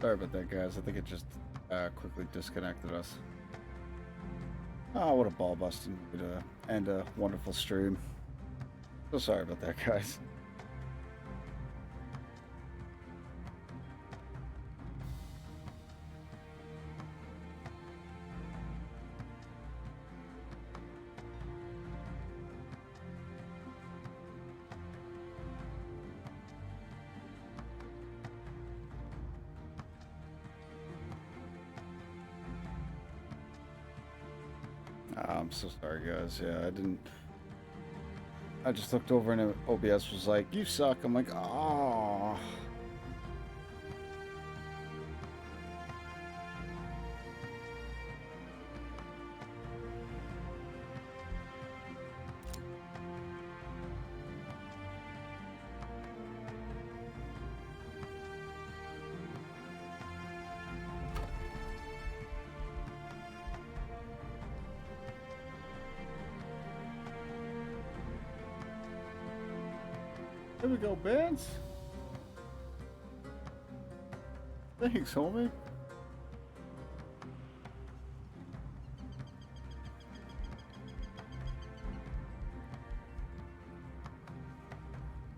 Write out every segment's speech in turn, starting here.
Sorry about that, guys. I think it just quickly disconnected us. Oh, what a ball busting way to end a wonderful stream. So sorry about that, guys. I'm so sorry, guys. Yeah, I didn't. I just looked over and OBS was like, "You suck." I'm like, "Oh." There we go, Benz. Thanks, homie.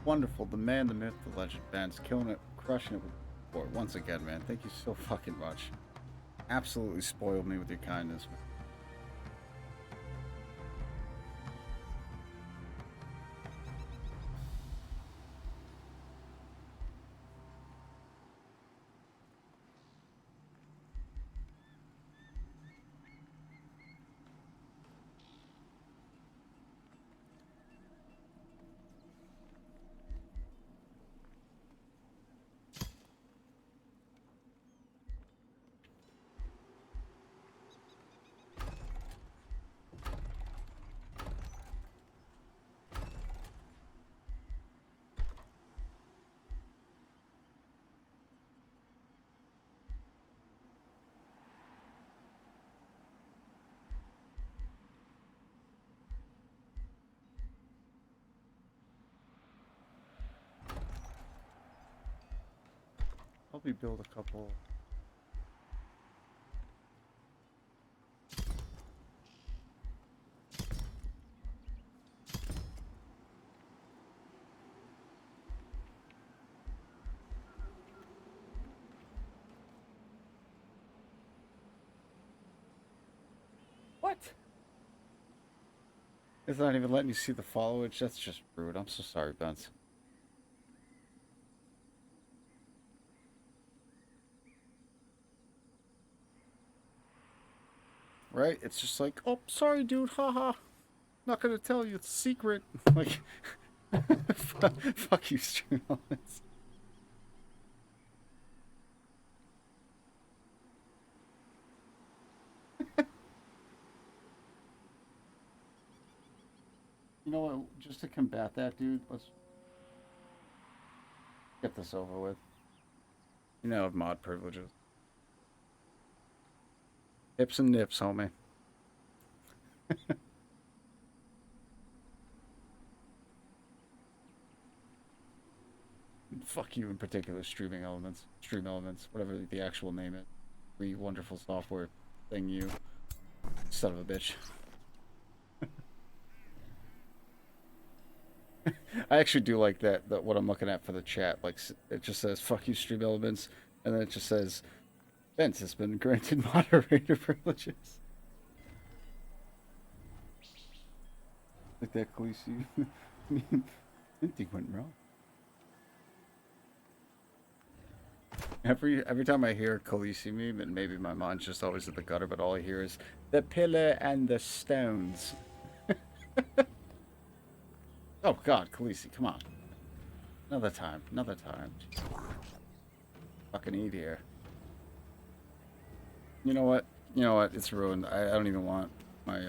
Wonderful. The man, the myth, the legend, Benz. Killing it, crushing it with support. Once again, man. Thank you so fucking much. Absolutely spoiled me with your kindness, man. Probably build a couple. What? It's not even letting you see the followage. That's just rude. I'm so sorry, Benz. Right? It's just like, oh, sorry, dude. Haha. Not gonna tell you. It's a secret. Like, fuck you, stream elements. You know what? Just to combat that, dude, let's get this over with. You know, I have mod privileges. Hips and nips, homie. Fuck you in particular, streaming elements. Stream elements, whatever the actual name is. Free wonderful software thing, you son of a bitch. I actually do like that what I'm looking at for the chat. Like, it just says, fuck you, stream elements. And then it just says, Vince has been granted moderator privileges. Like that, Khaleesi. Anything went wrong. Every time I hear Khaleesi meme, and maybe my mind's just always at the gutter, but all I hear is the pillar and the stones. Oh God, Khaleesi, come on. Another time, another time. Fucking eat here. You know what? You know what? It's ruined. I don't even want my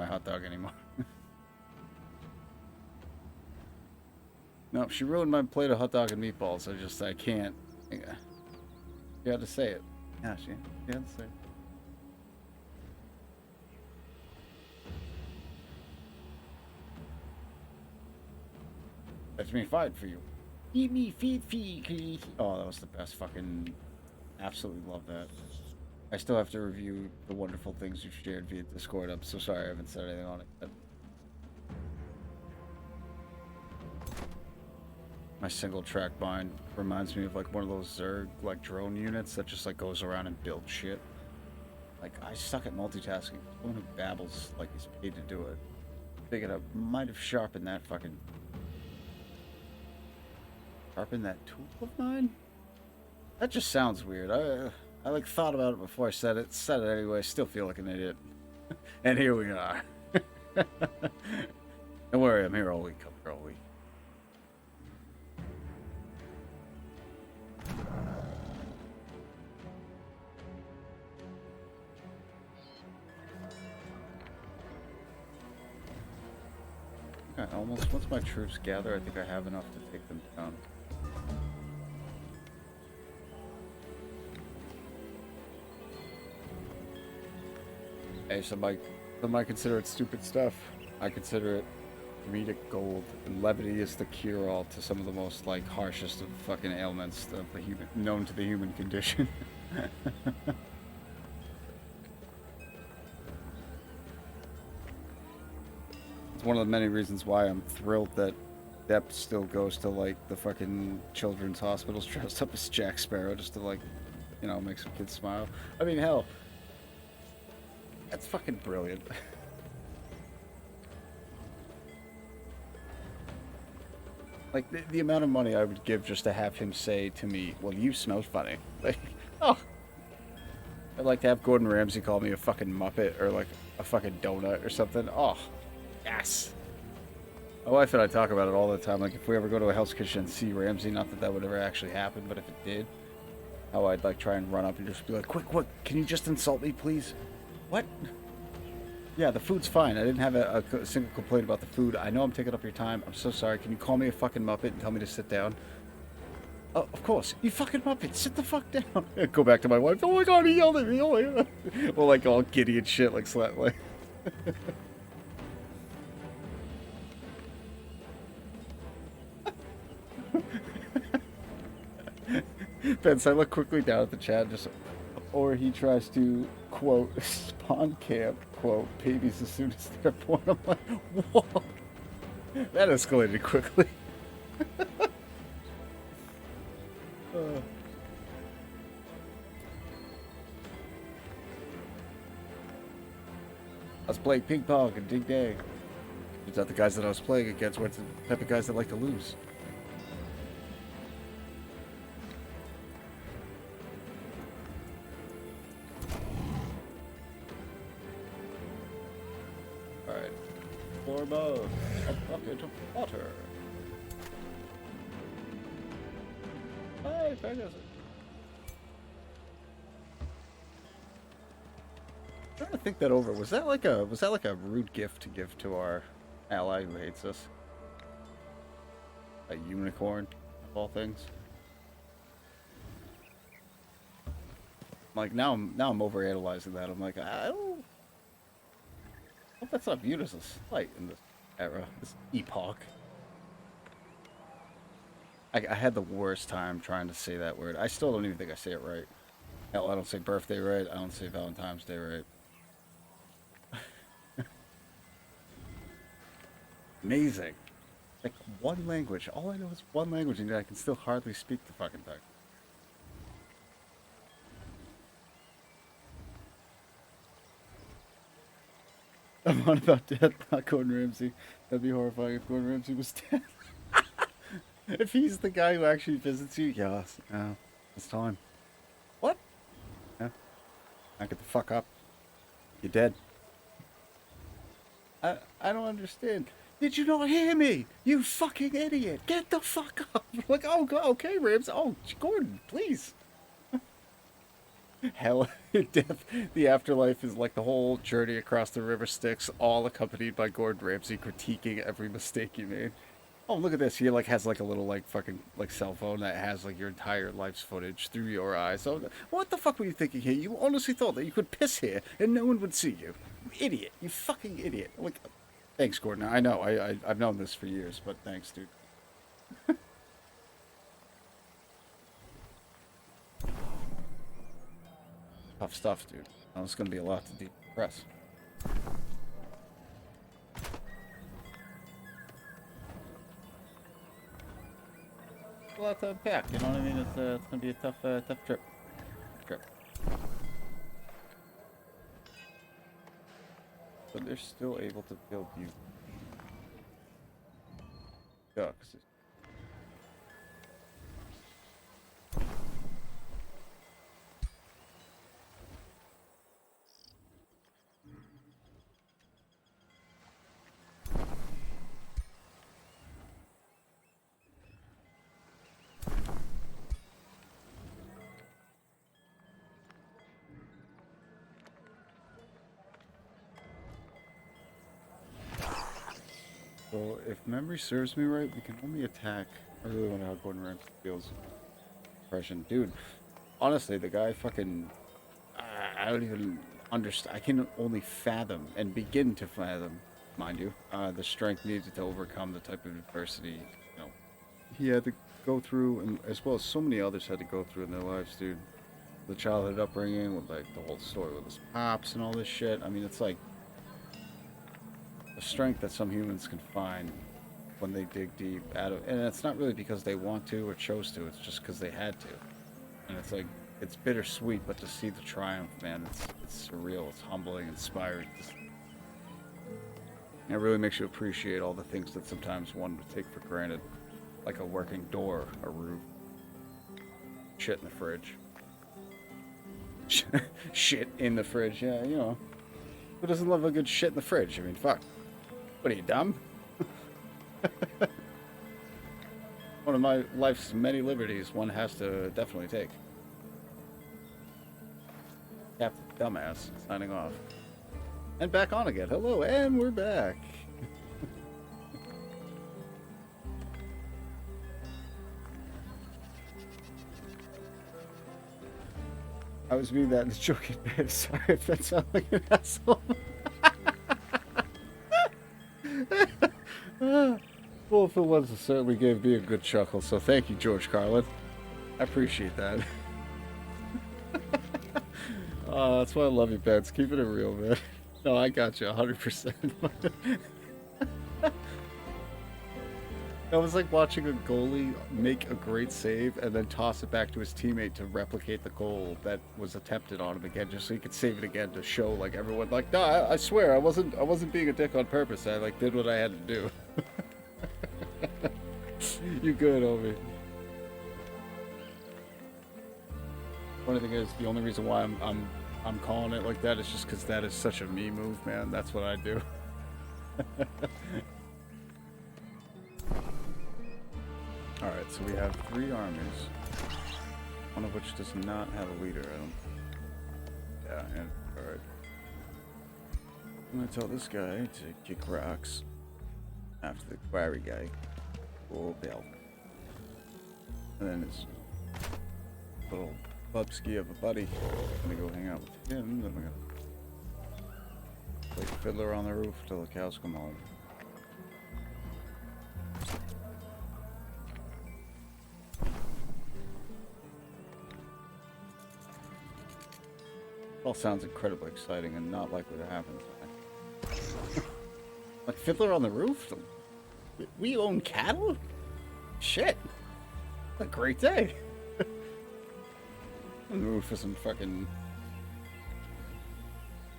hot dog anymore. No, she ruined my plate of hot dog and meatballs. I can't. You had to say it. Yeah, she had to say it. Let me fight for you. Eat me, feed. Oh, that was the best fucking Absolutely love that. I still have to review the wonderful things you've shared via Discord. I'm so sorry I haven't said anything on it yet. My single track mind reminds me of like one of those Zerg like drone units that just like goes around and builds shit. Like I suck at multitasking. Someone who babbles like he's paid to do it. Figured I might have sharpened that fucking tool of mine. That just sounds weird. I like thought about it before I said it. Said it anyway. Still feel like an idiot. And here we are. Don't worry, I'm here all week. I'm here all week. Okay, almost. Once my troops gather, I think I have enough to take them down. Hey, some might consider it stupid stuff. I consider it comedic gold. And levity is the cure-all to some of the most like harshest of fucking ailments of the human known to the human condition. It's one of the many reasons why I'm thrilled that Depp still goes to like the fucking children's hospitals dressed up as Jack Sparrow just to like, you know, make some kids smile. I mean, hell. That's fucking brilliant. Like, the amount of money I would give just to have him say to me, well, you smell funny. Like, oh. I'd like to have Gordon Ramsay call me a fucking Muppet or, like, a fucking donut or something. Oh, yes. My wife and I talk about it all the time. Like, if we ever go to a Hell's Kitchen and see Ramsay, not that that would ever actually happen, but if it did, how I'd, like, try and run up and just be like, quick, what? Can you just insult me, please? What? Yeah, the food's fine. I didn't have a single complaint about the food. I know I'm taking up your time. I'm so sorry. Can you call me a fucking Muppet and tell me to sit down? Oh, of course. You fucking Muppet. Sit the fuck down. Go back to my wife. Oh my god, he yelled at me. Oh my god. Well, like all giddy and shit, like slightly. Vince, I look quickly down at the chat, just, or he tries to, quote, spawn camp, quote, babies as soon as they're born. I'm like, whoa. That escalated quickly. I was playing ping pong and Dig Day. It's not the guys that I was playing against were the type of guys that like to lose. Alright. Foremost, a bucket of water. Hey, Pegasus. I'm trying to think that over. Was that like a rude gift to give to our ally who hates us? A unicorn, of all things. Like now I'm overanalyzing that. I'm like, I hope that's not viewed as a slight in this era, this epoch. I had the worst time trying to say that word. I still don't even think I say it right. Hell, I don't say birthday right. I don't say Valentine's Day right. Amazing. Like one language. All I know is one language, and I can still hardly speak the fucking thing. I'm on about death, not Gordon Ramsay. That'd be horrifying if Gordon Ramsay was dead. If he's the guy who actually visits you, yes. Yeah, it's time. What? Yeah. Now get the fuck up. You're dead. I don't understand. Did you not hear me? You fucking idiot. Get the fuck up. Like, oh, okay, Rams. Oh, Gordon, please. Hell, death, the afterlife is like the whole journey across the river Styx, all accompanied by Gordon Ramsay critiquing every mistake you made. Oh, look at this. He like has like a little like fucking like cell phone that has like your entire life's footage through your eyes. So what the fuck were you thinking here? You honestly thought that you could piss here and no one would see you? You idiot. You fucking idiot. Like, thanks, Gordon. I know. I've known this for years, but thanks, dude. Tough stuff, dude. Now, it's gonna be a lot to decompress. A lot to unpack, you know what I mean? It's gonna be a tough trip. But they're still able to build you ducks. So, if memory serves me right, we can only attack. I really wonder how Gordon Ramsay feels. Impression, dude. Honestly, the guy fucking. I don't even understand. I can only fathom and begin to fathom, mind you, the strength needed to overcome the type of adversity, you know, he had to go through, and as well as so many others had to go through in their lives, dude. The childhood upbringing with like the whole story with his pops and all this shit. I mean, it's like the strength that some humans can find when they dig deep out of, and it's not really because they want to or chose to. It's just because they had to, and it's like it's bittersweet. But to see the triumph, man, it's surreal. It's humbling, inspiring. It really makes you appreciate all the things that sometimes one would take for granted, like a working door, a roof, shit in the fridge. Shit in the fridge, yeah, you know. Who doesn't love a good shit in the fridge? I mean, fuck. What are you, dumb? One of my life's many liberties one has to definitely take. Captain Dumbass, signing off. And back on again. Hello, and we're back. I was meaning that in the joking bit. Sorry if that sounds like an asshole. Well, if it was, it certainly gave me a good chuckle. So thank you, George Carlin. I appreciate that. That's why I love you, Pets. Keeping it real, man. No, I got you 100%. That was like watching a goalie make a great save and then toss it back to his teammate to replicate the goal that was attempted on him again, just so he could save it again to show like everyone, like, no, I swear I wasn't being a dick on purpose. I like did what I had to do. You good, Obi? Funny thing is, the only reason why I'm calling it like that is just because that is such a me move, man. That's what I do. Alright, so we have 3 armies. One of which does not have a leader, I don't... Yeah, and... Alright. I'm gonna tell this guy to kick rocks after the quarry guy. Oh, Bill. And then his little bubski of a buddy. I'm gonna go hang out with him, then we're gonna play Fiddler on the roof till the cows come home. All sounds incredibly exciting and not likely to happen tonight. Like Fiddler on the roof? We own cattle? Shit. What a great day. The roof isn't fucking...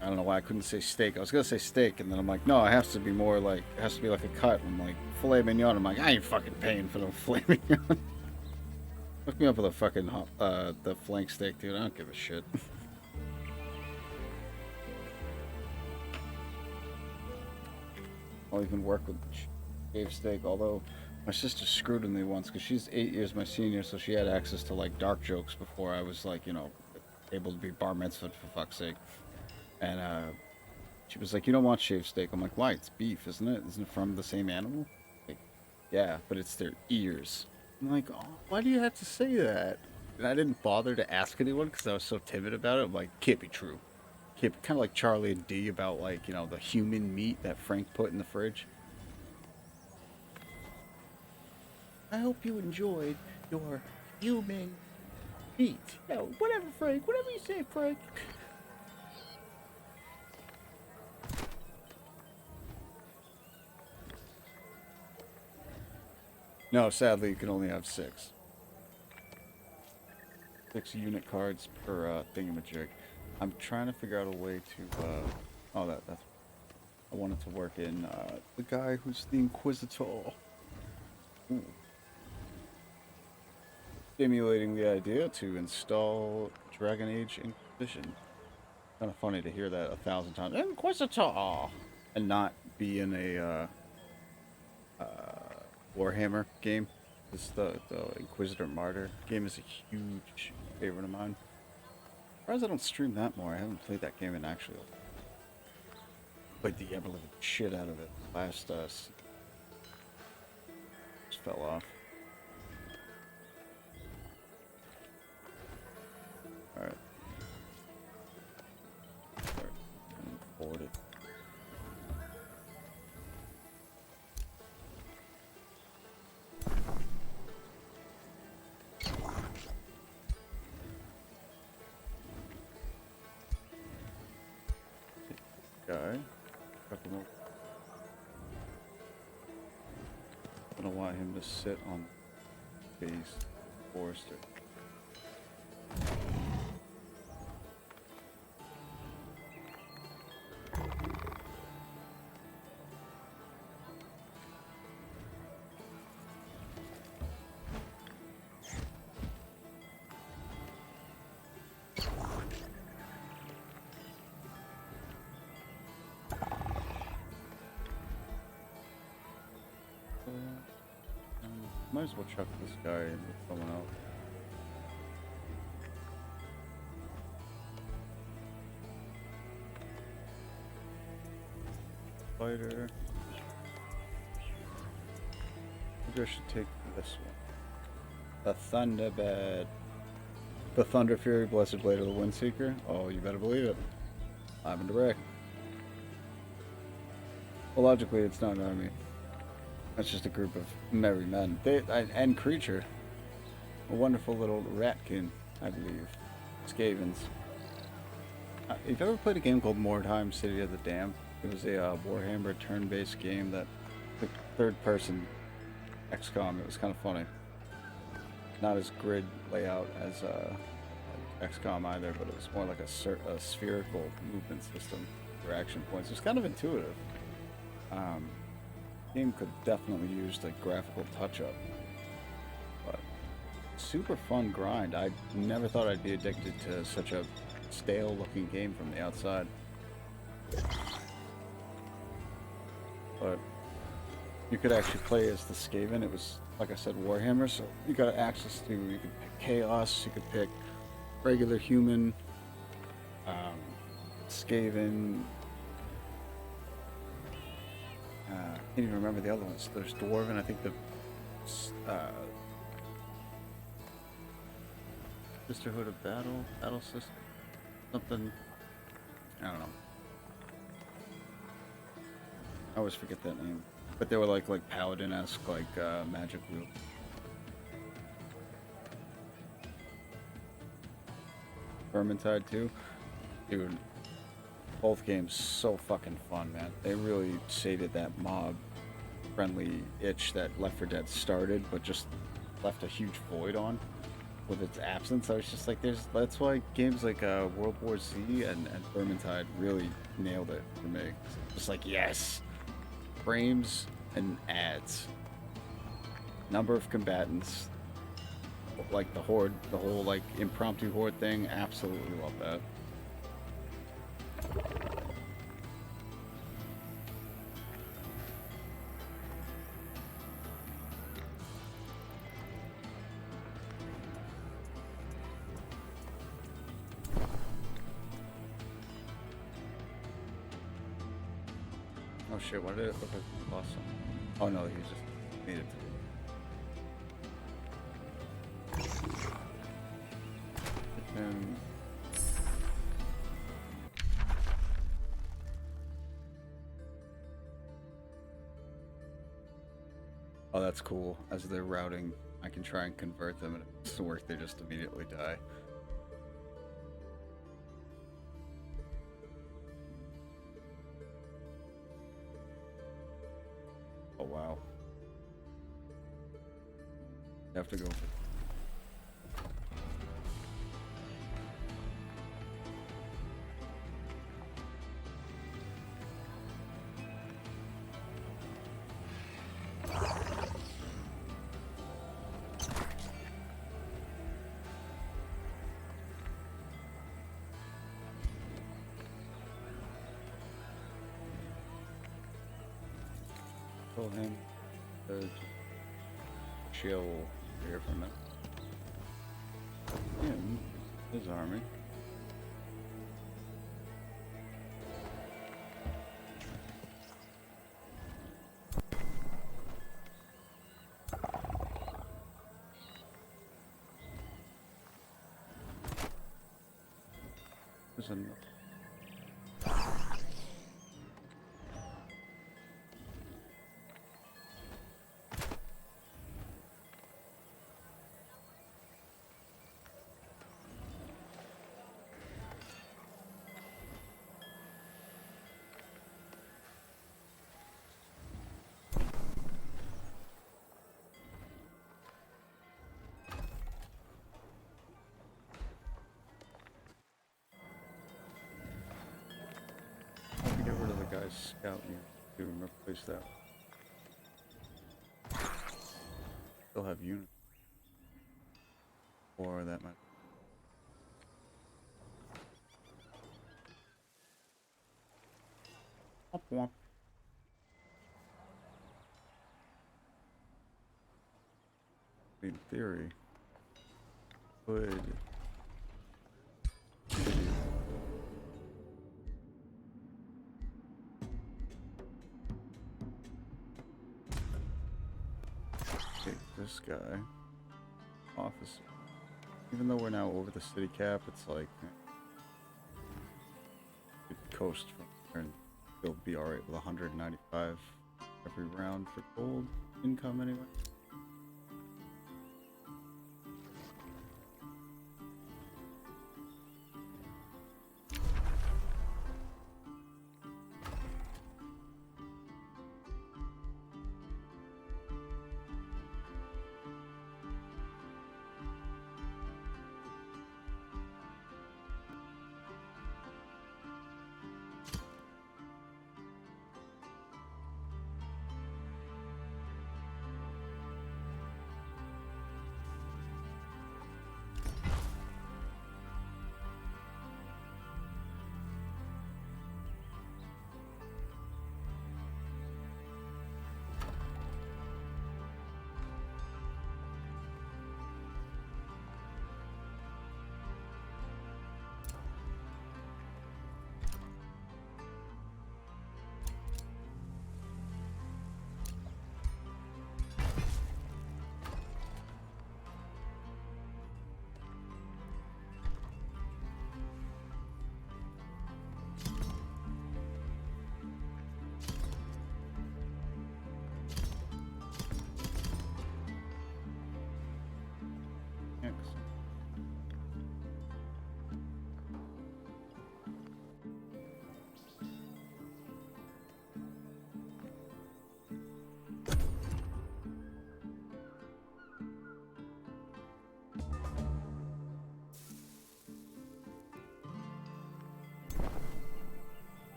I don't know why I couldn't say steak. I was gonna say steak, and then I'm like, no, it has to be more like... It has to be like a cut. I'm like, filet mignon. I'm like, I ain't fucking paying for no filet mignon. Hook me up with a fucking... the flank steak, dude. I don't give a shit. I'll even work with shaved steak, although my sister screwed with me once because she's 8 years my senior, so she had access to like dark jokes before I was like, you know, able to be bar mitzvahed for fuck's sake. And she was like, you don't want shaved steak. I'm like, why? It's beef, isn't it? Isn't it from the same animal? Like, yeah, but it's their ears. I'm like, oh, why do you have to say that? And I didn't bother to ask anyone because I was so timid about it. I'm like, can't be true. Kind of like Charlie and D about, like, you know, the human meat that Frank put in the fridge. I hope you enjoyed your human Pete. Yeah, whatever, Frank. Whatever you say, Frank. No, sadly, you can only have 6. 6 unit cards per thingamajig. I'm trying to figure out a way to, oh, that's... I wanted to work in, the guy who's the Inquisitor. Ooh. Stimulating the idea to install Dragon Age Inquisition. Kind of funny to hear that 1,000 times. Inquisitor! And not be in a, Warhammer game. This the Inquisitor Martyr game is a huge favorite of mine. I'm surprised I don't stream that more. I haven't played that game in actually played the ever living shit out of it. Last just fell off. Alright. Forward it. Guy. Couple more. I don't want him to sit on base forester. Might as well chuck this guy in with someone else. Fighter. Maybe I should take this one. The Thunderbird. The Thunder Fury, Blessed Blade of the Windseeker. Oh, you better believe it. I'm in direct. Well, logically, it's not an army. That's just a group of merry men. And creature. A wonderful little ratkin, I believe. Skavens. You've ever played a game called Mordheim City of the Damned? It was a Warhammer turn-based game that took third-person XCOM. It was kind of funny. Not as grid layout as XCOM either, but it was more like a spherical movement system for action points. It was kind of intuitive. Game could definitely use the graphical touch-up, but super fun grind. I never thought I'd be addicted to such a stale-looking game from the outside. But you could actually play as the Skaven. It was, like I said, Warhammer, so you got access to, you could pick Chaos, you could pick regular human, Skaven. I can't even remember the other ones. There's Dwarven, I think the Sisterhood of Battle System, something, I don't know. I always forget that name. But they were like Paladin-esque, like magic wheel. Vermintide too? Dude. Both games so fucking fun, man. They really sated that mob-friendly itch that Left 4 Dead started, but just left a huge void on with its absence. I was just like, that's why games like World War Z and Vermintide really nailed it for me. Just like, yes, frames and ads, number of combatants, like the horde, the whole like impromptu horde thing. Absolutely love that. Oh shit, why did it look like we lost some? Oh no, he just needed to. Oh, that's cool. As they're routing I can try and convert them, and if it's to work, they just immediately die. Oh wow. You have to go for... Kill him. Chill here for a minute. Him, his army. There's another. Get rid of the guy's scouting to replace that. Still have units. Or that might. Womp womp. In theory, would take this guy officer. Even though we're now over the city cap, it's like you could coast from there and still be alright with 195 every round for gold income anyway.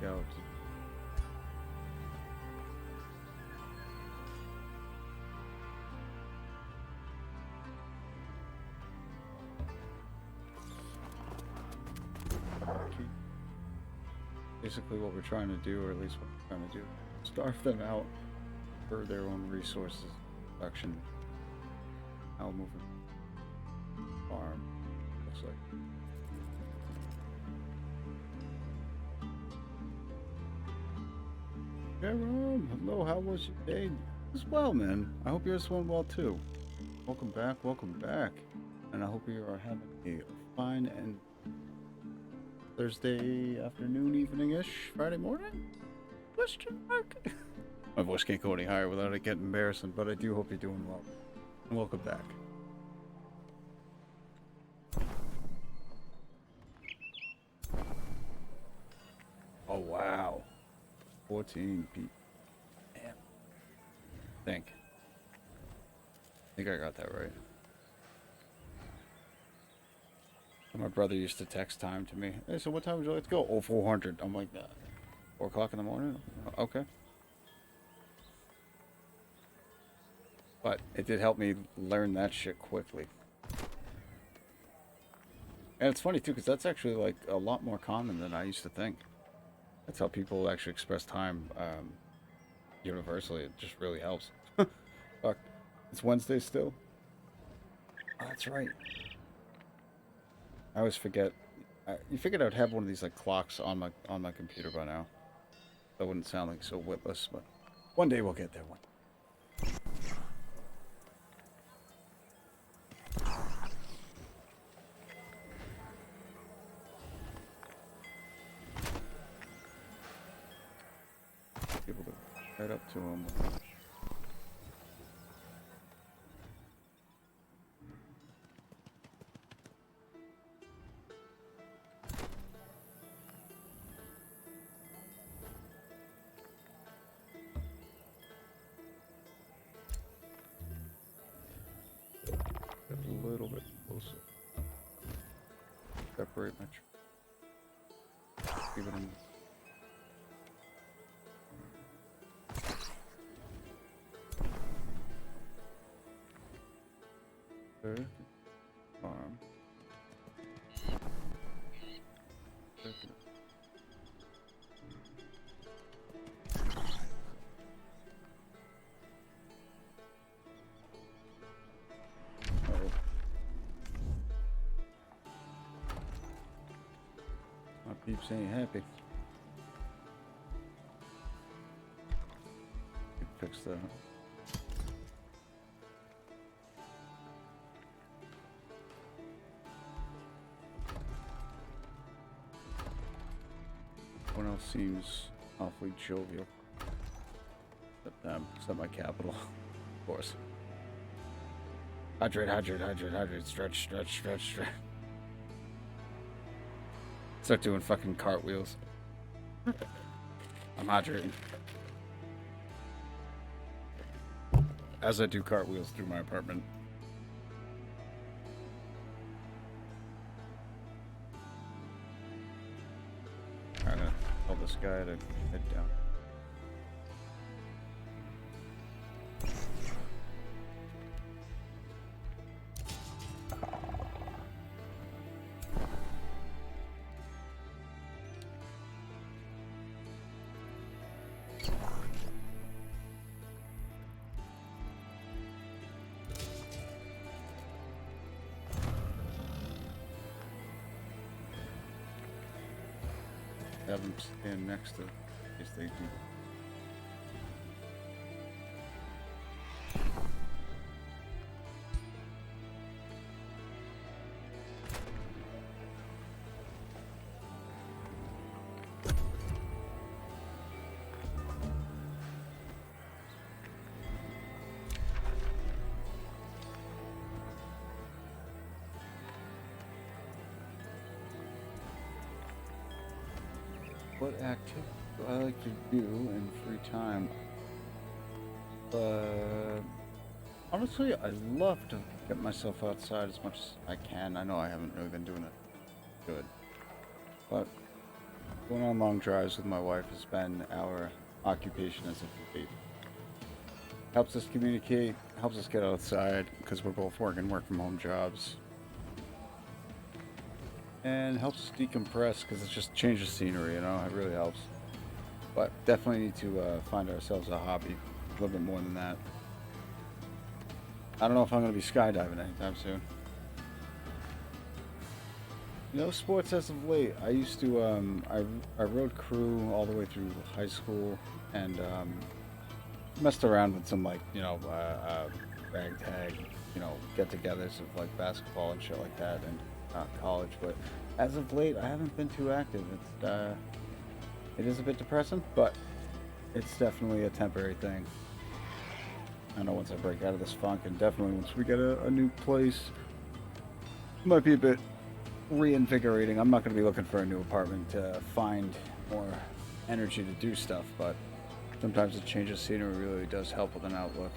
Go. Basically what we're trying to do, or at least what we're trying to do, starve them out for their own resources, production. How moving farm looks like. Jerome, hello, how was your day? As well, man. I hope yours went well too. Welcome back, and I hope you are having a fine and Thursday afternoon, evening-ish, Friday morning? Question mark? My voice can't go any higher without it getting embarrassing, but I do hope you're doing well. And welcome back. Oh, wow. 14 people. Damn. I think I got that right. My brother used to text time to me. Hey, so what time would you like to go? Oh, 400. I'm like, 4 o'clock in the morning? Okay. But it did help me learn that shit quickly. And it's funny, too, because that's actually, like, a lot more common than I used to think. That's how people actually express time universally. It just really helps. Fuck. It's Wednesday still? Oh, that's right. I always forget. You figured I'd have one of these like clocks on my computer by now. That wouldn't sound like so witless, but one day we'll get there. One. Able to right up to him. A little bit closer. Separate my give it in. Perfect. Farm. Perfect. My peeps ain't happy. Fix that. One else seems awfully jovial. Except my capital, of course. Hydrate, stretch. Start doing fucking cartwheels. I'm hydrating. As I do cartwheels through my apartment. I'm gonna tell this guy to head down. Have them stand next to if they do. What activity do I like to do in free time? Honestly, I love to get myself outside as much as I can. I know I haven't really been doing it good, but Going on long drives with my wife has been our occupation as of late. Helps us communicate, helps us get outside because we're both working work from home jobs. And helps us decompress because it just changes scenery, you know, it really helps. But definitely need to find ourselves a hobby, a little bit more than that. I don't know if I'm going to be skydiving anytime soon. No sports as of late. I used to, I rode crew all the way through high school and messed around with some, like, you know, ragtag, you know, get-togethers of, like, basketball and shit like that in college. But as of late, I haven't been too active. It is a bit depressing, but it's definitely a temporary thing. I know once I break out of this funk, and definitely once we get a new place, it might be a bit reinvigorating. I'm not going to be looking for a new apartment to find more energy to do stuff, but sometimes a change of scenery really does help with an outlook.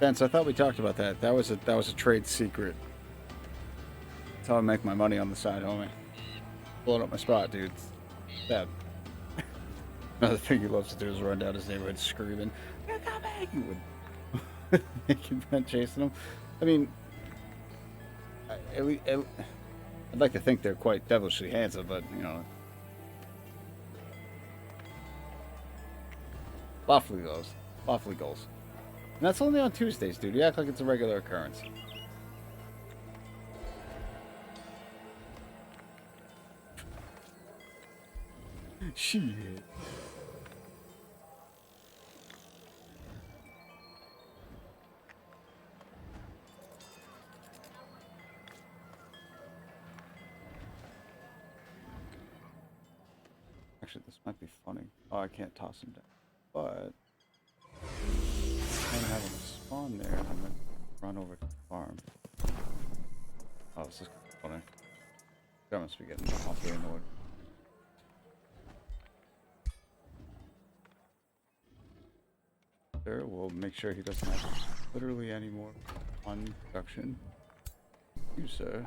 Vince, I thought we talked about that. That was a trade secret. That's how I make my money on the side, homie. Blowing up my spot, dude. Bad. Another thing he loves to do is run down his neighborhood screaming, "They're coming!" Making Brent chasing him. I mean, I'd like to think they're quite devilishly handsome, but, you know. Lawfully goals. Lawfully goals. And that's only on Tuesdays, dude. You act like it's a regular occurrence. Shit. Actually, this might be funny. Oh, I can't toss him down. But I'm having a spawn there, and I'm gonna run over to the farm. Oh, this is funny. I must be getting awfully annoyed. There, we'll make sure he doesn't have literally any more on production. You, sir.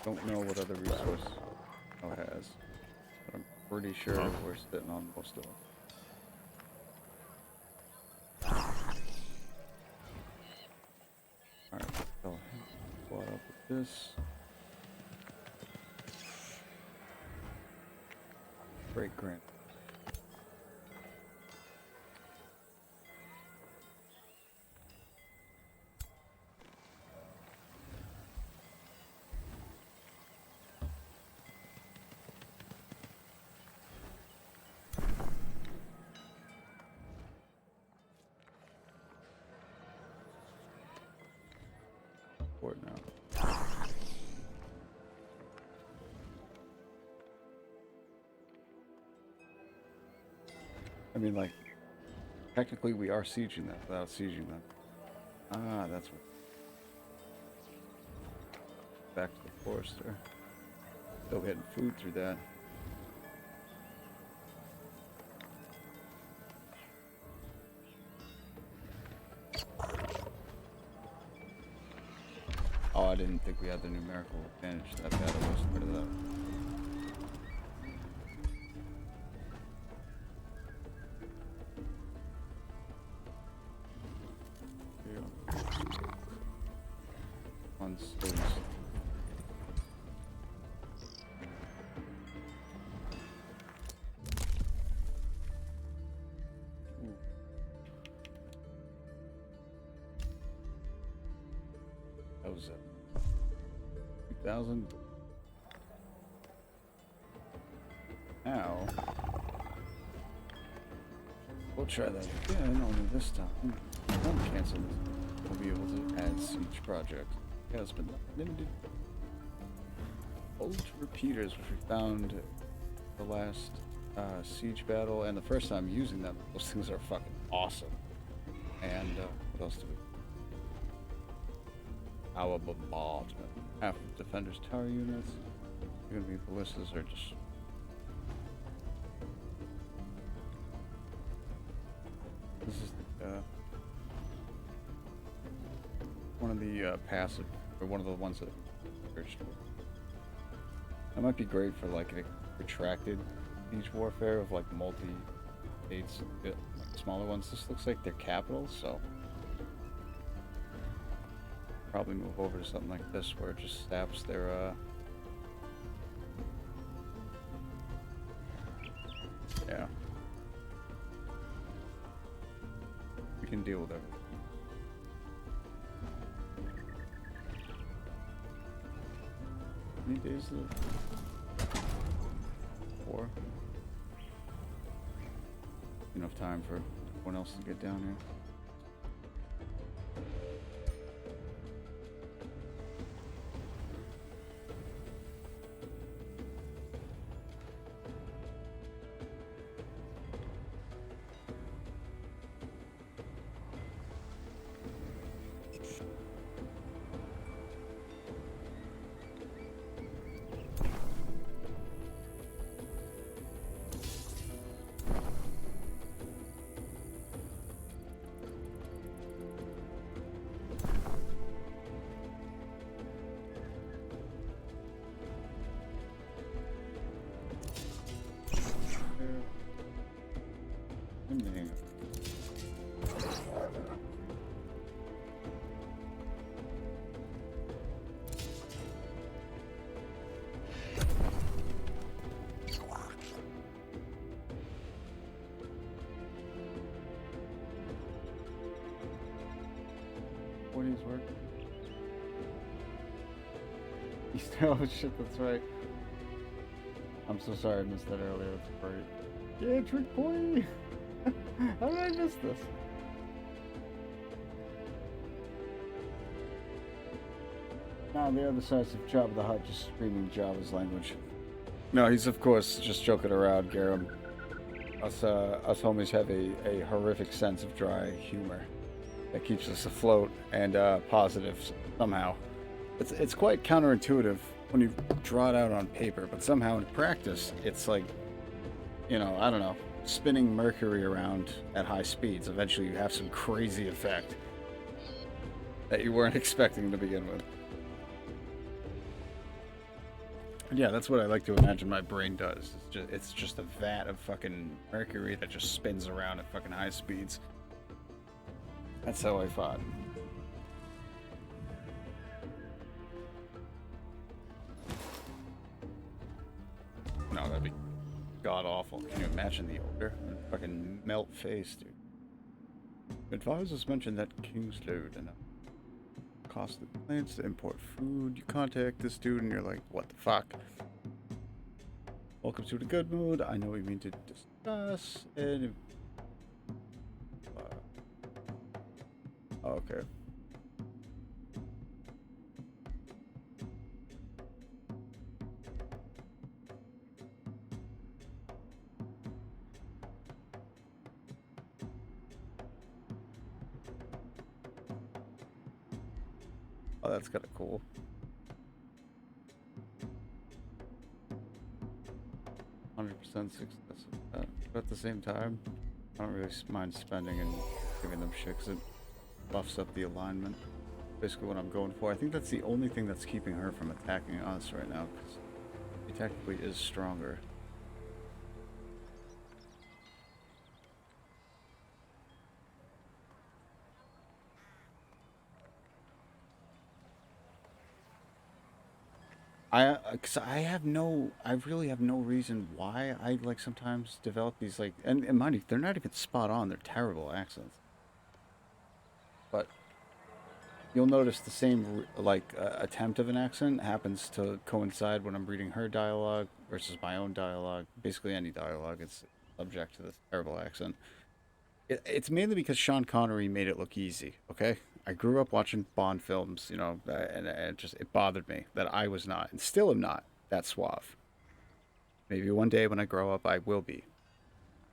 Don't know what other resource it has, but I'm pretty sure we're sitting on most of them. Alright, so what up with this? Great grant. Now. I mean, like, technically we are sieging that without sieging them. Ah, that's what. Back to the forester. Still getting food through that. Oh, I didn't think we had the numerical advantage that bad. I wasn't rid of that. On stage. That was it. 2,000. Now, we'll try that again, only this time. Don't cancel this. We'll be able to add siege project. Yeah, it's been limited. Old repeaters, which we found the last siege battle, and the first time using them. Those things are fucking awesome. And what else do we? Our bombardment. Half of defenders' tower units. They're gonna be ballistas or just. This is one of the passive, or one of the ones that searched. That might be great for like a retracted siege warfare of like multi-states, like smaller ones. This looks like they're capitals, so probably move over to something like this where it just saps their yeah. We can deal with it. How many days is it? 4. Enough time for everyone else to get down here. Work. Oh shit, that's right. I'm so sorry I missed that earlier. That's great. Yeah, trick boy! How did I miss this? Nah, the other side's of Jabba the Hutt just screaming Java's language. No, he's of course just joking around, Garum. Us homies have a horrific sense of dry humor that keeps us afloat and positive somehow. It's quite counterintuitive when you draw it out on paper, but somehow in practice, it's like, you know, I don't know, spinning Mercury around at high speeds. Eventually, you have some crazy effect that you weren't expecting to begin with. And yeah, that's what I like to imagine my brain does. It's just a vat of fucking Mercury that just spins around at fucking high speeds. That's how I fought. No, that'd be god awful. Can you imagine the odor? I'd fucking melt face, dude. Advisors mentioned that King's Load and costly plans to import food. You contact this dude and you're like, what the fuck? Welcome to the good mood. I know we mean to discuss and okay. Oh, that's kind of cool. 100% success. But at the same time, I don't really mind spending and giving them shit because it buffs up the alignment. Basically what I'm going for. I think that's the only thing that's keeping her from attacking us right now, because she technically is stronger. Cause I really have no reason why I like sometimes develop these like, and mind you, they're not even spot on. They're terrible accents. But you'll notice the same like attempt of an accent happens to coincide when I'm reading her dialogue versus my own dialogue. Basically, any dialogue is subject to this terrible accent. It's mainly because Sean Connery made it look easy. Okay, I grew up watching Bond films, you know, and it bothered me that I was not, and still am not, that suave. Maybe one day when I grow up, I will be,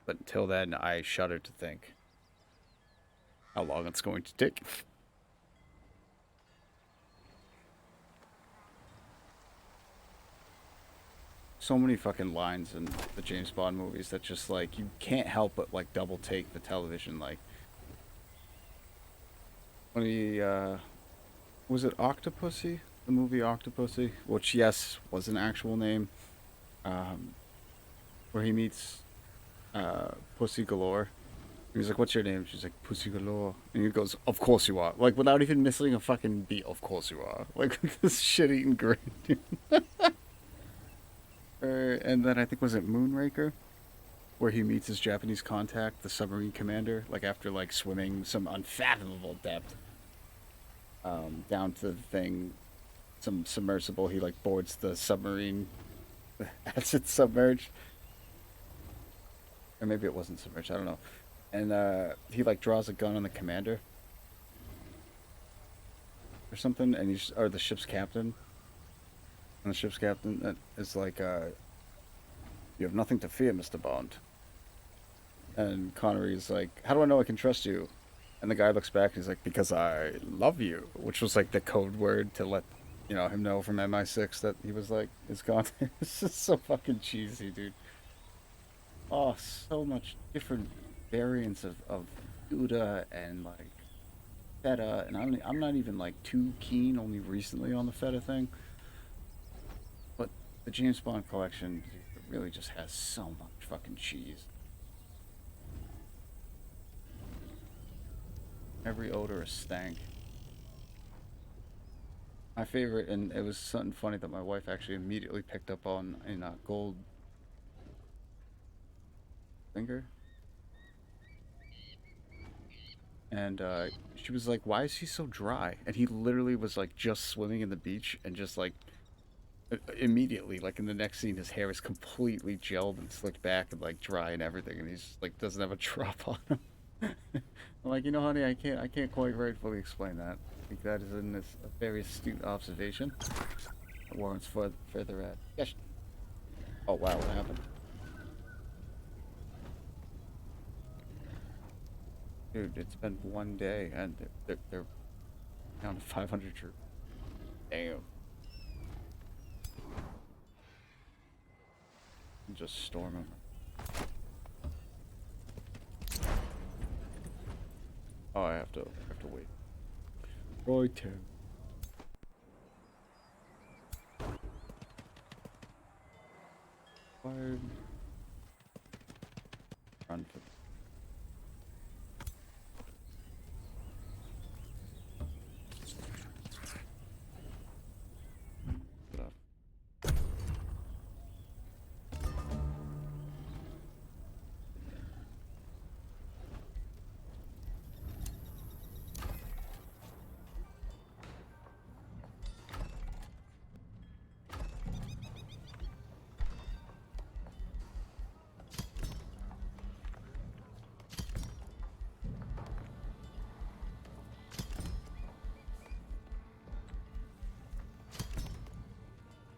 but until then, I shudder to think how long it's going to take. so many fucking lines in the James Bond movies that just like you can't help but like double take the television. Like when he was it Octopussy? The movie Octopussy, which yes was an actual name, um, where he meets Pussy Galore. He was like, "What's your name?" She's like, "Pussy Galore," and he goes, "Of course you are," like without even missing a fucking beat. Of course you are, like this shit-eating grin. And then I think was it Moonraker, where he meets his Japanese contact, the submarine commander, like after like swimming some unfathomable depth, down to the thing, some submersible. He like boards the submarine as it's submerged, or maybe it wasn't submerged. I don't know. And he like draws a gun on the commander or something, and he's or the ship's captain. And the ship's captain is like, "You have nothing to fear, Mr. Bond." And Connery's like, "How do I know I can trust you?" And the guy looks back and he's like, "Because I love you," which was like the code word to let him know from MI6 that he was like his contact. It's just so fucking cheesy, dude. Oh, so much different variants of Gouda and like feta, and I'm not even like too keen. Only recently on the feta thing, but the James Bond collection really just has so much fucking cheese. Every odor is stank. My favorite, and it was something funny that my wife actually immediately picked up on in Gold Finger, and she was like, "Why is he so dry?" And he literally was like just swimming in the beach, and just like immediately, like in the next scene, his hair is completely gelled and slicked back and like dry and everything, and he's like doesn't have a drop on him. I'm like, honey, I can't quite rightfully explain that. I think that is a very astute observation. It warrants further at. Yes. Oh wow, what happened? Dude, it's been one day and they're down to 500 troops. Damn. And just storm them. Oh, I have to wait. Right, Tim. Fired. Run for. Put up.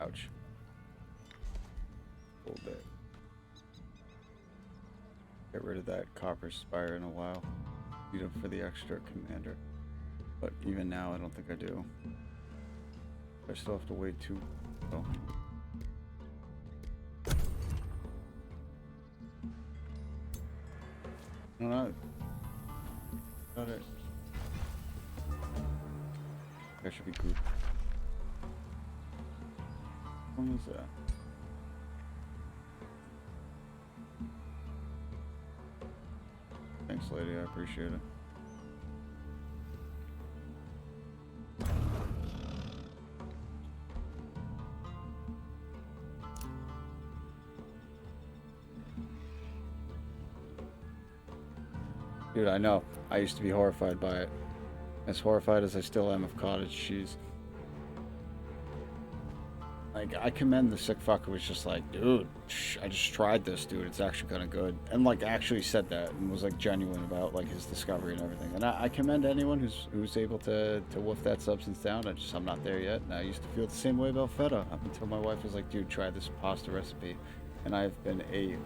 Ouch. Hold it. Get rid of that copper spire in a while. Need it for the extra commander. But even now, I don't think I do. I still have to wait too. Oh. No. Got it. That should be good. When was that? Thanks, lady. I appreciate it. Dude, I know. I used to be horrified by it. As horrified as I still am of cottage cheese. Like, I commend the sick fucker who was just like, "Dude, I just tried this, dude. It's actually kind of good." And, like, actually said that and was, like, genuine about, like, his discovery and everything. And I commend anyone who's able to wolf that substance down. I'm not there yet. And I used to feel the same way about feta up until my wife was like, "Dude, try this pasta recipe." And I've been a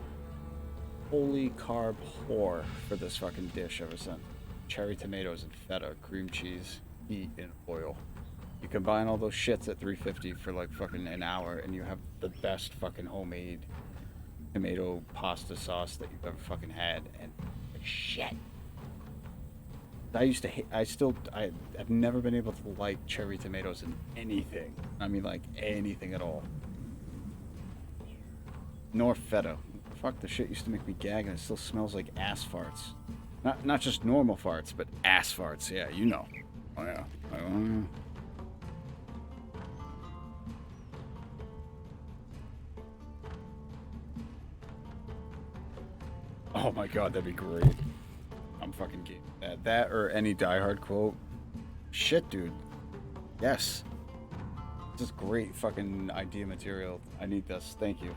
holy carb whore for this fucking dish ever since. Cherry tomatoes and feta, cream cheese, eat in oil. You combine all those shits at 350 for like fucking an hour, and you have the best fucking homemade tomato pasta sauce that you've ever fucking had. And like, shit. I used to hate. I've never been able to like cherry tomatoes in anything. I mean, like anything at all. Nor feta. Fuck, the shit used to make me gag, and it still smells like ass farts. Not just normal farts, but ass farts. Yeah, you know. Oh yeah. Oh my god, that'd be great. I'm fucking game. That or any Die Hard quote. Shit, dude. Yes. This is great fucking idea material. I need this. Thank you.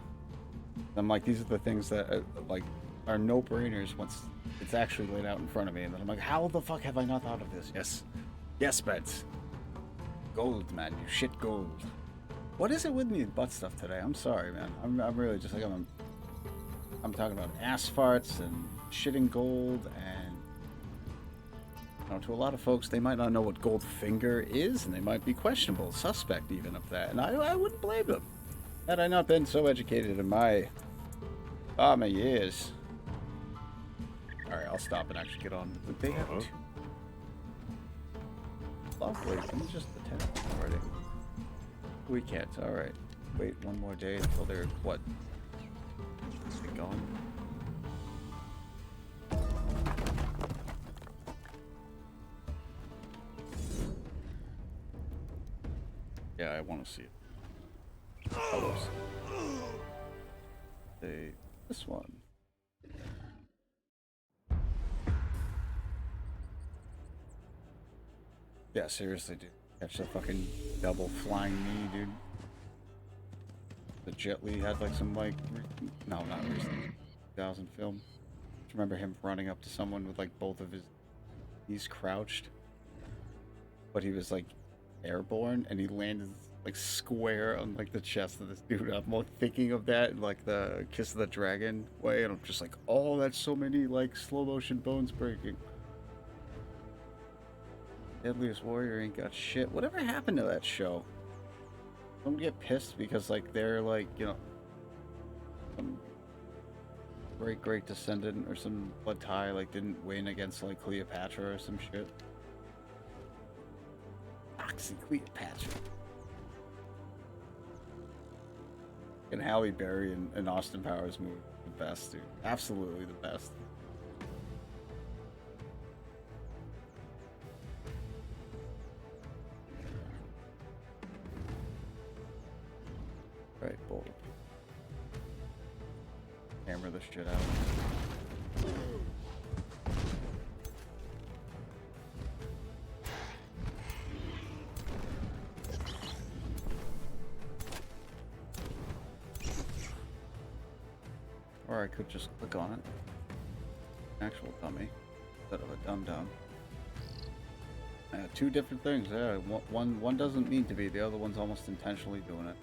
I'm like, these are the things that like are no-brainers once it's actually laid out in front of me, and then I'm like, how the fuck have I not thought of this? Yes. Yes, Beds. Gold, man. You shit gold. What is it with me and butt stuff today? I'm sorry, man. I'm really just like, I'm talking about ass farts and shitting gold, and you know, to a lot of folks, they might not know what gold finger is, and they might be questionable, suspect even of that, and I wouldn't blame them. Had I not been so educated in my years. Alright, I'll stop and actually get on. Did they have two? Lovely. Let me just attend already. We can't. Alright. Wait one more day until they're, what? Is it gone? Yeah, I want to see it. Colors. This one. Yeah, seriously, dude. Catch that fucking double flying knee, dude. The Jet Li had like some like no, not recent 2000 film. I remember him running up to someone with like both of his knees crouched, but he was like airborne, and he landed like square on like the chest of this dude. I'm more thinking of that in like the Kiss of the Dragon way, and I'm just like, oh, that's so many like slow motion bones breaking. Deadliest Warrior ain't got shit. Whatever happened to that show? Don't get pissed because like they're like, you know, some great descendant or some blood tie like didn't win against like Cleopatra or some shit. Foxy Cleopatra. And Halle Berry and Austin Powers movie, the best, dude. Absolutely the best. Right, bold. Hammer this shit out. Or I could just click on it. Actual dummy. Instead of a dum-dum. Two different things, yeah. One doesn't mean to be, the other one's almost intentionally doing it.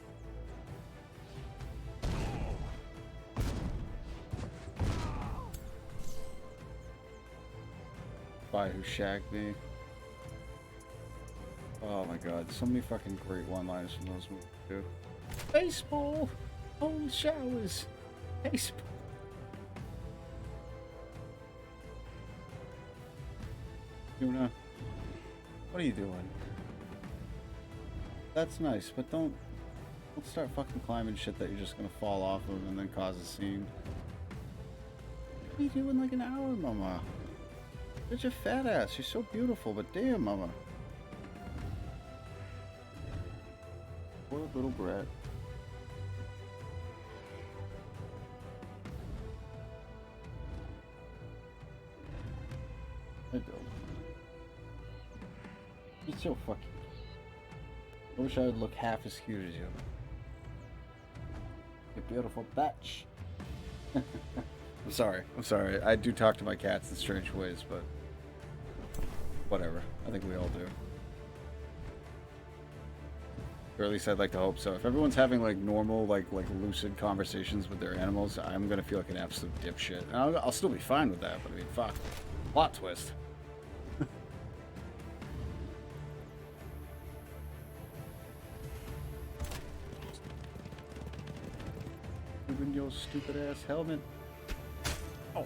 Spy Who Shagged Me. Oh my god, so many fucking great one-liners from those movies too. Baseball! Cold showers! Baseball! Tuna, what are you doing? That's nice, but don't start fucking climbing shit that you're just gonna fall off of and then cause a scene. What are you doing like an hour, mama? Such a fat ass. You're so beautiful, but damn, mama. Poor little brat. I don't. You're so fucking. I wish I would look half as cute as you. You beautiful bitch. I'm sorry. I do talk to my cats in strange ways, but whatever. I think we all do. Or at least I'd like to hope so. If everyone's having like normal, like lucid conversations with their animals, I'm gonna feel like an absolute dipshit. And I'll still be fine with that, but I mean, fuck. Plot twist. in your stupid ass helmet. Oh.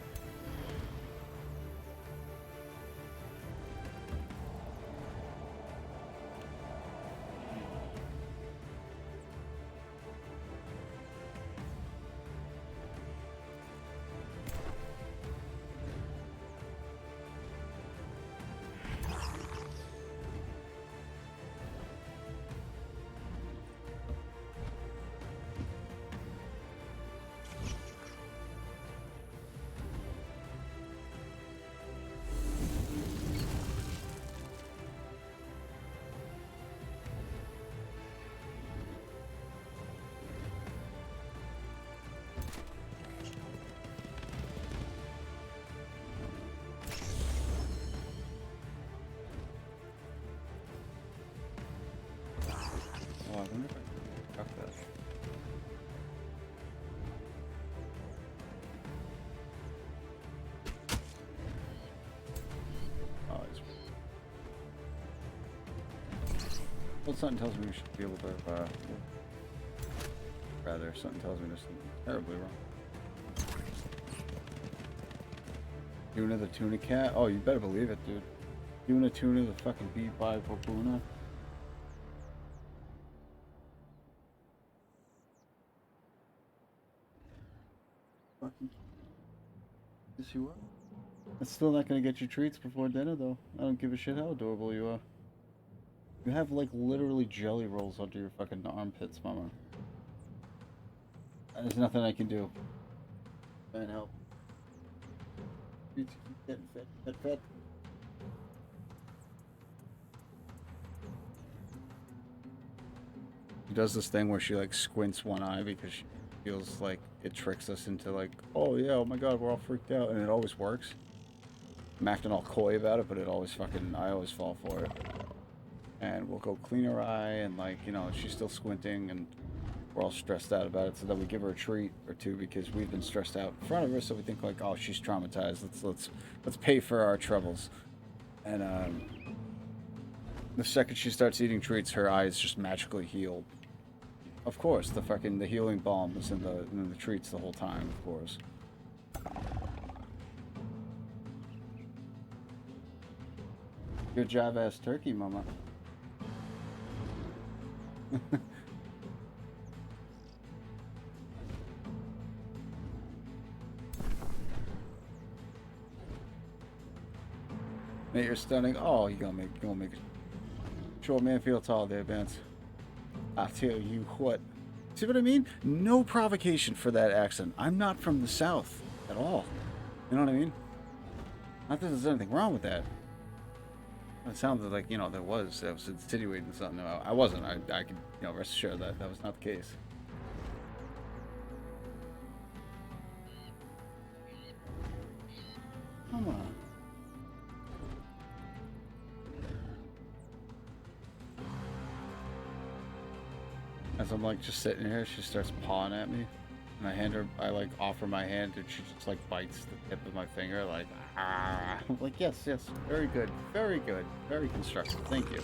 Oh, I wonder if I can fuck that. Oh, it's... Well, something tells me we should be able to, rather, something tells me there's something terribly wrong. Tuna the tuna cat? Oh, you better believe it, dude. Tuna the fucking B5 Popuna. Yes, you are. It's still not gonna get you treats before dinner, though. I don't give a shit how adorable you are. You have, like, literally jelly rolls under your fucking armpits, mama. There's nothing I can do. Can't help. You keep getting fed. She does this thing where she, like, squints one eye because she feels like it tricks us into, like, oh yeah, oh my god, we're all freaked out, and it always works. I'm acting all coy about it, but it always fucking, I always fall for it. And we'll go clean her eye, and, like, you know, she's still squinting, and we're all stressed out about it, so then we give her a treat or two because we've been stressed out in front of her, so we think, like, oh, she's traumatized, let's pay for our troubles. And the second she starts eating treats, her eyes just magically heal. Of course, the healing balm is in the treats the whole time, of course. Good job, ass turkey, mama. Mate, you're stunning. Oh, you gonna make it. Short man feel tall there, Vance. I tell you what. See what I mean? No provocation for that accent. I'm not from the South at all. You know what I mean? Not that there's anything wrong with that. It sounded like, you know, that was insinuating something. No, I wasn't. I can, you know, rest assured that was not the case. Come on. As I'm like just sitting here, she starts pawing at me, and I like offer my hand, and she just like bites the tip of my finger, like ah. I'm like, yes, very good, very constructive. Thank you.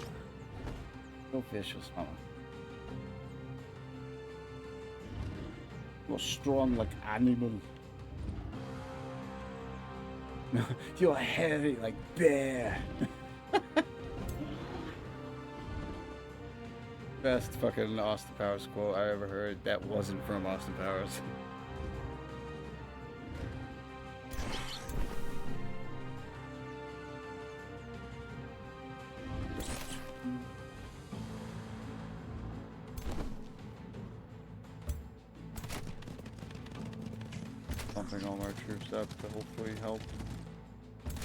So vicious, mama. You're strong like animal. You're heavy like bear. Best fucking Austin Powers quote I ever heard. That wasn't from Austin Powers. Pumping all our troops up to hopefully help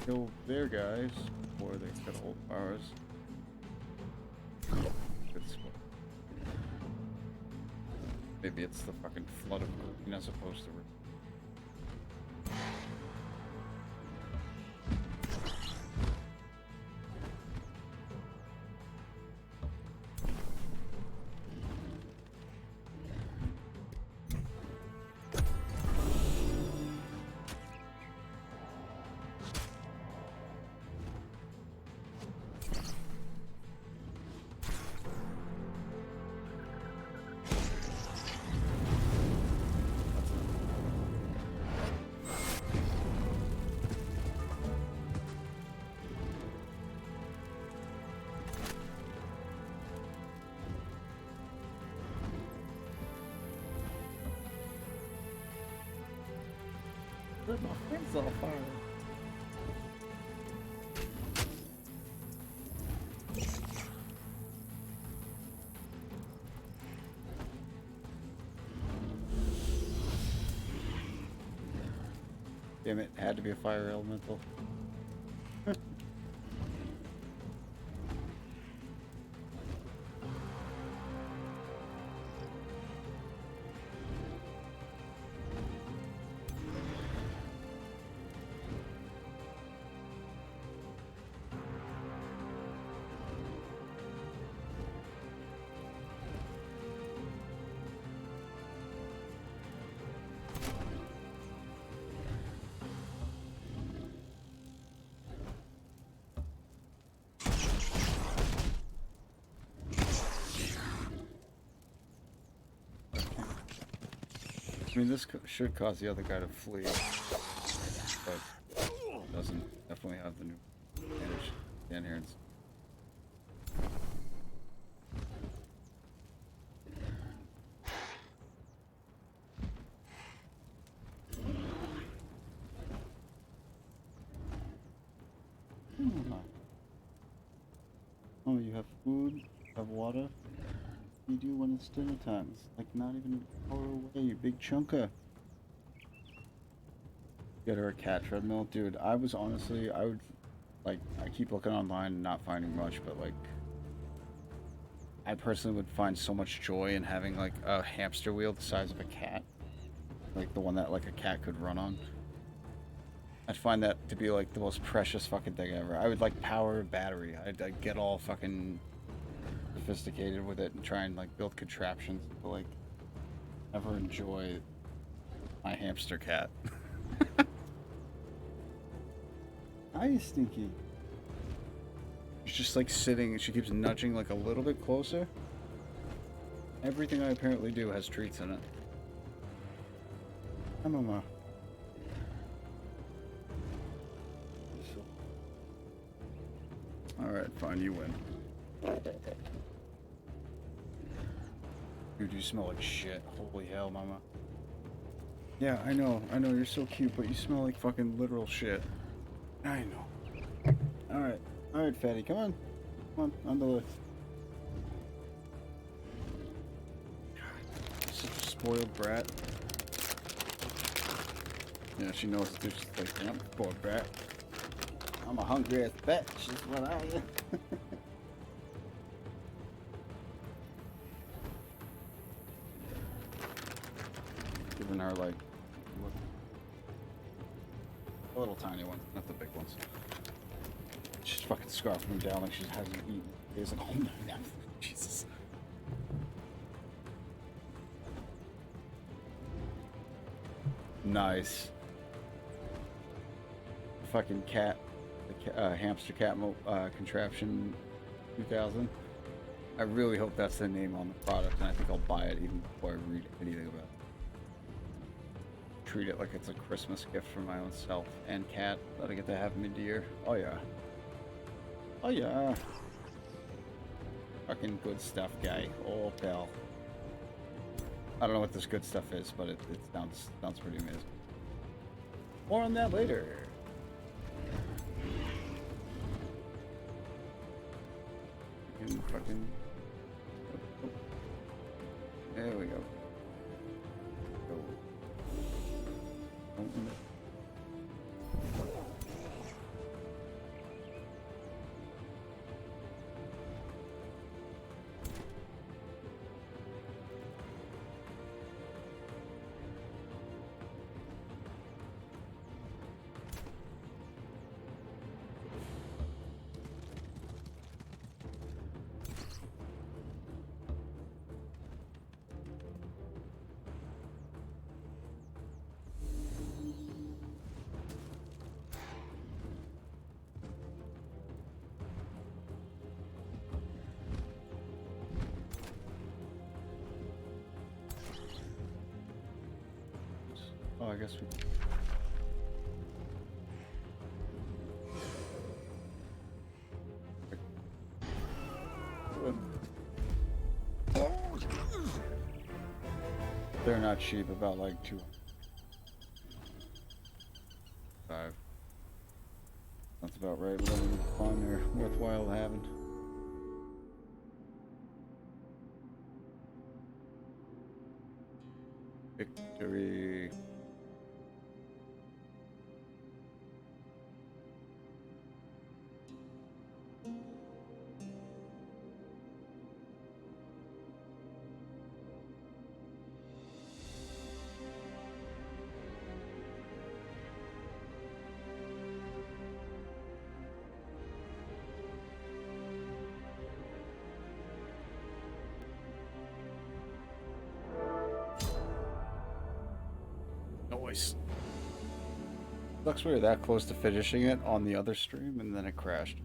kill their guys before they get a hold of ours. Maybe it's the fucking flood of green as opposed to... set my friends on fire. Damn it, had to be a fire elemental. I mean, this should cause the other guy to flee, but it doesn't. Definitely have the new advantage. Stand here and... Oh, you have food, you have water. You do when it's dinner time. It's like not even far away, you big chunker. Get her a cat treadmill. Dude, I was honestly, I would, like, I keep looking online and not finding much, but like, I personally would find so much joy in having like a hamster wheel the size of a cat. Like the one that like a cat could run on. I'd find that to be like the most precious fucking thing ever. I would like power a battery. I'd get all fucking sophisticated with it and try and like build contraptions to like ever enjoy my hamster cat. Hi, Stinky. She's just like sitting and she keeps nudging like a little bit closer. Everything I apparently do has treats in it. Hi, Mama. Alright, fine, you win. Dude, you smell like shit. Holy hell, Mama. Yeah, I know, you're so cute, but you smell like fucking literal shit. I know. Alright, fatty, come on. Come on the lift. God, such a spoiled brat. Yeah, she knows that she's like, I'm a spoiled brat. I'm a hungry ass bitch, is what I am. Giving her like a little tiny one, not the big ones. She's fucking scarfing me down like she hasn't eaten. It's like, oh no, Jesus. Nice. Fucking cat. Hamster cat contraption 2000. I really hope that's the name on the product, and I think I'll buy it even before I read anything about it. Treat it like it's a Christmas gift for my own self and cat that I get to have mid-year. Oh yeah. Oh yeah. Fucking good stuff, guy. Oh pal. I don't know what this good stuff is, but it sounds pretty amazing. More on that later. Fucking. Oh. There we go. Go. Oh. Oh, I guess we... They're not cheap, about like 200. about right. We don't even find they're worthwhile having. Victory. Noise. Sucks we were that close to finishing it on the other stream and then it crashed.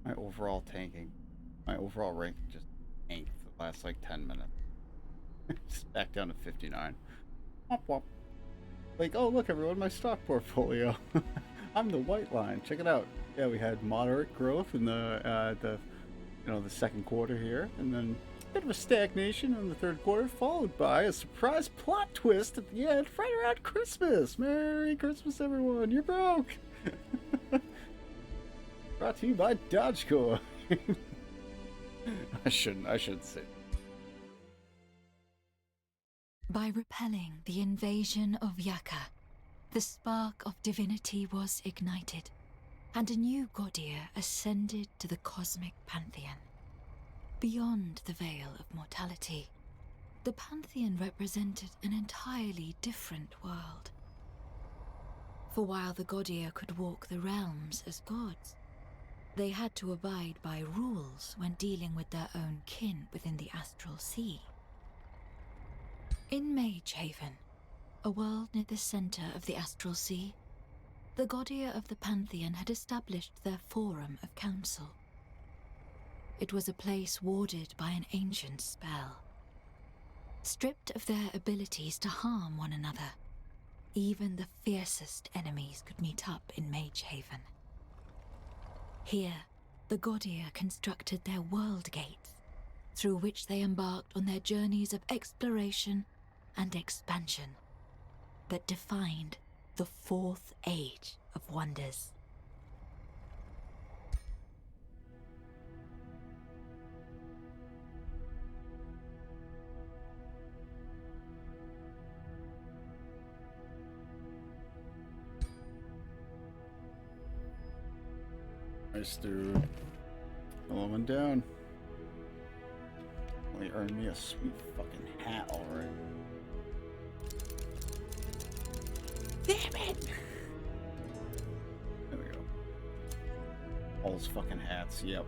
My overall tanking, my overall rank just tanked for the last like 10 minutes. Just back down to 59. Womp womp. Like, oh look everyone, my stock portfolio. I'm the white line. Check it out. Yeah, we had moderate growth in the second quarter here, and then a bit of a stagnation in the third quarter, followed by a surprise plot twist at the end, right around Christmas. Merry Christmas, everyone. You're broke. Brought to you by Dogecoin. I shouldn't say. By repelling the invasion of Yaka, the spark of divinity was ignited, and a new Godir ascended to the cosmic pantheon. Beyond the veil of mortality, the pantheon represented an entirely different world. For while the Godir could walk the realms as gods, they had to abide by rules when dealing with their own kin within the astral sea. In Magehaven, a world near the center of the astral sea, the Godir of the Pantheon had established their forum of council. It was a place warded by an ancient spell. Stripped of their abilities to harm one another, even the fiercest enemies could meet up in Magehaven. Here, the Godir constructed their world gates, through which they embarked on their journeys of exploration and expansion that defined the Fourth Age of Wonders. Nice, dude. Going down. Only earned me a sweet fucking hat already. Damn it! There we go. All those fucking hats, yep.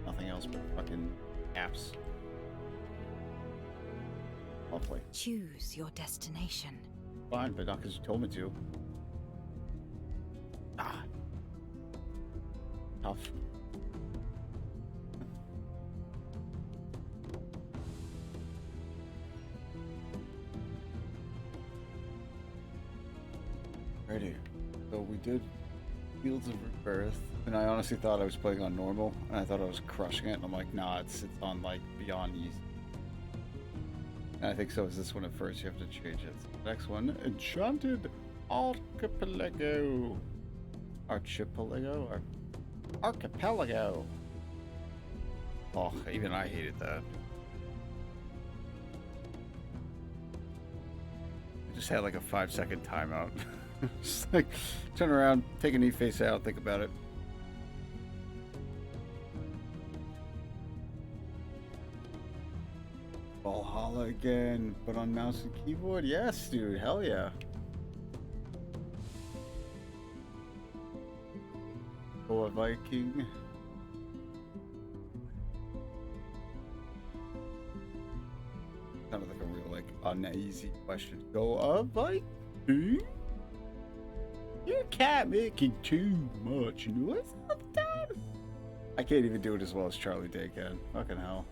Nothing else but fucking caps. Lovely. Choose your destination. Fine, but not because you told me to. Ah. Tough. Ready. So we did Fields of Rebirth, and I honestly thought I was playing on normal, and I thought I was crushing it, and I'm like, nah, it's on like beyond easy. And I think so is this one at first, you have to change it. So the next one, Enchanted Archipelago. Archipelago? Or Archipelago. Oh, even I hated that. I just had like a 5-second timeout. Just like turn around, take a knee face out, think about it. Valhalla again, but on mouse and keyboard? Yes, dude, hell yeah. Go a Viking. Sounded like a real, like, uneasy question. Go a Viking? You can't make it too much noise all the time. I can't even do it as well as Charlie Day can. Fucking hell.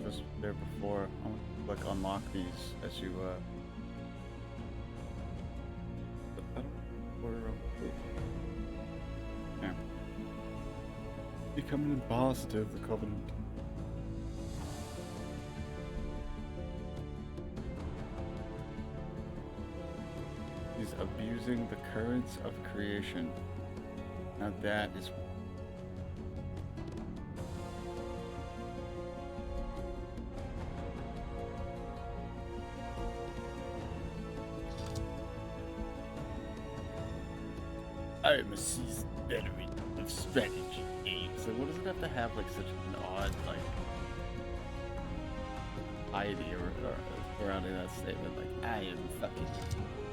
was there before. I want to like unlock these as you I don't know where yeah. Become an ambassador of the Covenant. He's abusing the currents of creation. Now that is I am a seasoned veteran of strategy games. So what does it have to have like such an odd like piety or surrounding that statement? Like I am fucking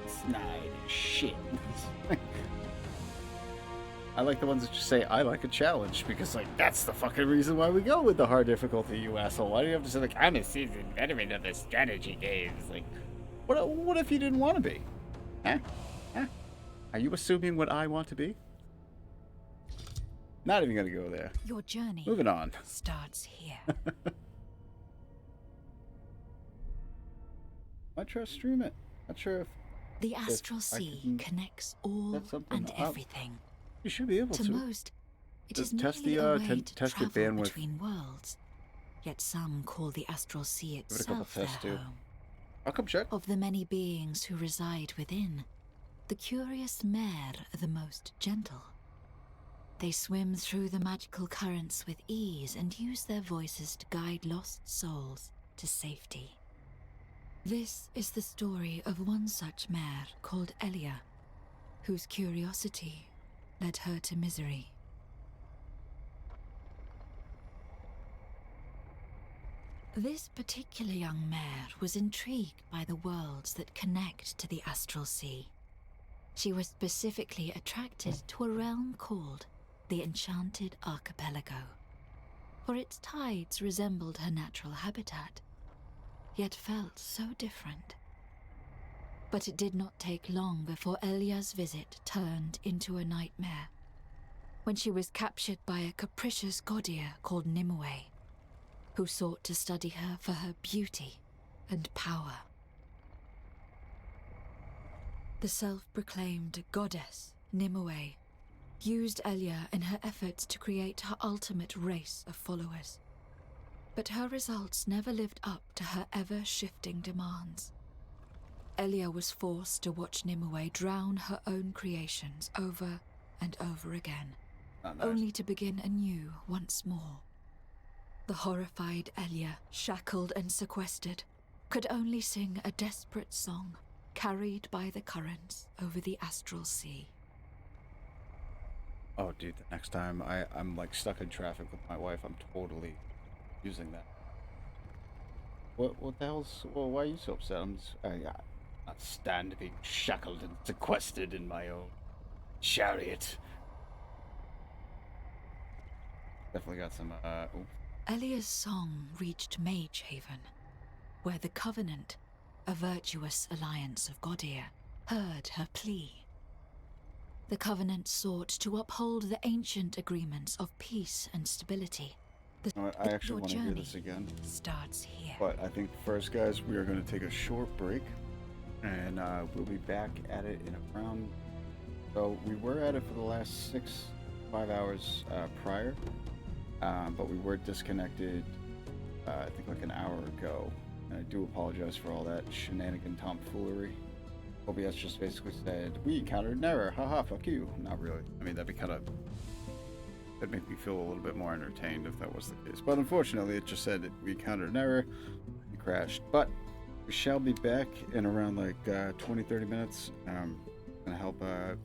snide as shit. I like the ones that just say I like a challenge because like that's the fucking reason why we go with the hard difficulty, you asshole. Why do you have to say like I'm a seasoned veteran of the strategy games? Like what if you didn't want to be? Huh? Huh? Are you assuming what I want to be? Not even gonna go there. Your journey Moving on. starts here. Might try to stream it. Not sure if The astral sea connects all set something and up. everything. you should be able To to. most, it Just is test merely the, a way to test your travel bandwidth. between worlds. Yet some call the astral sea Give it a couple itself their tests, too. home. I'll come check. Of the many beings who reside within, the curious mare are the most gentle. They swim through the magical currents with ease and use their voices to guide lost souls to safety. This is the story of one such mare called Elia, whose curiosity led her to misery. This particular young mare was intrigued by the worlds that connect to the astral sea. She was specifically attracted to a realm called the Enchanted Archipelago, for its tides resembled her natural habitat, yet felt so different. But it did not take long before Elia's visit turned into a nightmare, when she was captured by a capricious Gaudier called Nimue, who sought to study her for her beauty and power. The self-proclaimed goddess, Nimue, used Elia in her efforts to create her ultimate race of followers. But her results never lived up to her ever-shifting demands. Elia was forced to watch Nimue drown her own creations over and over again, only to begin anew once more. The horrified Elia, shackled and sequestered, could only sing a desperate song, carried by the currents over the astral sea. Oh, dude, the next time I'm like stuck in traffic with my wife, I'm totally using that. What the hell's... Well, why are you so upset? I not stand being shackled and sequestered in my own chariot. Definitely got some, oops. Elia's song reached Mage Haven, where the Covenant, a virtuous alliance of Gaudier, heard her plea. The Covenant sought to uphold the ancient agreements of peace and stability. I actually want to hear this again. Starts here. But I think first, guys, we are going to take a short break, and we'll be back at it in around... So we were at it for the last 5 hours prior, but we were disconnected, I think like an hour ago. And I do apologize for all that shenanigan tomfoolery. OBS just basically said, we encountered an error, haha, fuck you. Not really. I mean, that'd make me feel a little bit more entertained if that was the case. But unfortunately, it just said that we encountered an error, we crashed. But we shall be back in around like 20-30 minutes. Gonna help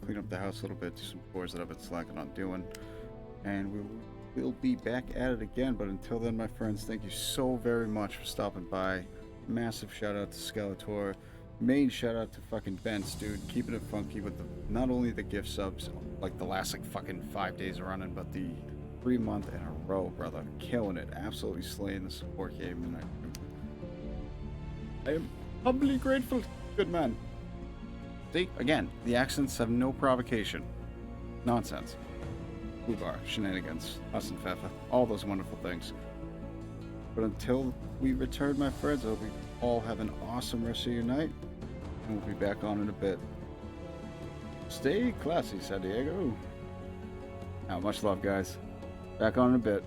clean up the house a little bit, do some chores that I've been slacking on doing. And we'll be back at it again. But until then, my friends, thank you so very much for stopping by. Massive shout out to Skeletor. Main shout out to fucking Bents, dude, keeping it funky with not only the gift subs, like the last like fucking 5 days running, but the 3 month in a row, brother, killing it, absolutely slaying the support game, and I am humbly grateful, good man. See, again, the accents have no provocation, nonsense, Ubar, shenanigans, us and Fefa, all those wonderful things. But until we return, my friends, I hope you all have an awesome rest of your night. And we'll be back on in a bit. Stay classy, San Diego. Now, much love, guys. Back on in a bit.